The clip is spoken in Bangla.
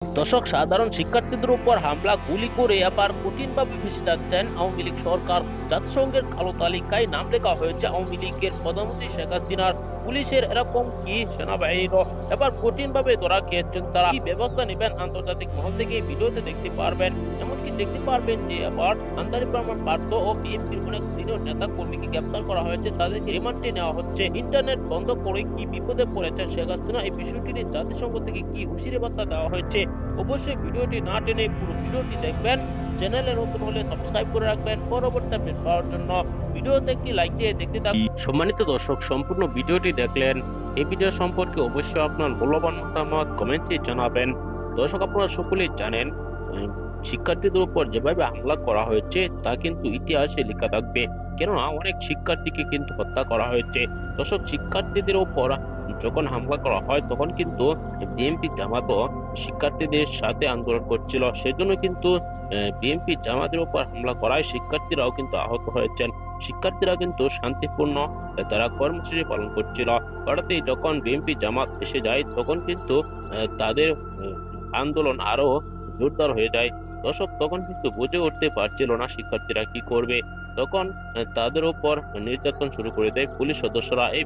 দর্শক, সাধারণ শিক্ষার্থীদের উপর হামলা, গুলি করে আবার কঠিনভাবে ফেঁসে যাচ্ছেন আওয়ামী লীগ সরকার। জাতিসংঘের কালো তালিকায় নাম লেখা হয়েছে আওয়ামী লীগের প্রধানমন্ত্রী শেখ হাসিনার। পুলিশের এরকম কি, সেনাবাহিনীরও এবার কঠিনভাবে ধরা খেয়েছেন তারা। কি ব্যবস্থা নেবেন আন্তর্জাতিক মহল থেকে ভিডিওতে দেখতে পারবেন। এমনকি দেখতে পারবেন যে আবার আন্দালিব রহমান পার্থ ও বিএনপির অনেক সিনিয়র নেতা কর্মীকে গ্রেপ্তার করা হয়েছে, তাদেরকে রিমান্ডে নেওয়া হচ্ছে। ইন্টারনেট বন্ধ করে কি বিপদে পড়েছেন শেখ হাসিনা, এই বিষয়টি নিয়ে জাতিসংঘ থেকে কি হুঁশিয়ারি বার্তা দেওয়া হয়েছে। অবশ্যই ভিডিওটি না টেনে পুরো ভিডিওটি দেখবেন। চ্যানেলে নতুন হলে সাবস্ক্রাইব করে রাখবেন পরবর্তী আপডেট পাওয়ার জন্য। ভিডিওতে একটি লাইক দিয়ে দেখতে থাকুন। সম্মানিত দর্শক, সম্পূর্ণ ভিডিওটি দেখলেন। এই ভিডিও সম্পর্কে অবশ্যই আপনার মূল্যবান মতামত কমেন্টে জানাবেন। দর্শক, আপনারা সকলেই জানেন শিক্ষার্থীদের উপর যেভাবে হামলা করা হয়েছে তা কিন্তু ইতিহাসে লেখা থাকবে, কেননা অনেক শিক্ষার্থীকে কিন্তু হত্যা করা হয়েছে। দর্শক, শিক্ষার্থীদের উপর যখন হামলা করা হয় তখন কিন্তু বিএনপি জামাতও শিক্ষার্থীদের সাথে আন্দোলন করছিল, সেজন্য কিন্তু বিএনপি জামাতের উপর হামলা করায় শিক্ষার্থীরাও কিন্তু আহত হয়েছেন। শিক্ষার্থীরা কিন্তু শান্তিপূর্ণ তারা কর্মসূচি পালন করছিল। হঠাৎই যখন বিএনপি জামাত এসে যায় তখন কিন্তু তাদের আন্দোলন আরো জোরদার হয়ে যায়। দর্শক, তখন কিন্তু বুঝে উঠতে পারছিল না শিক্ষার্থীরা কি করবে। তখন তাদের উপর নির্যাতন শুরু করে দেয় পুলিশ সদস্যরা। এই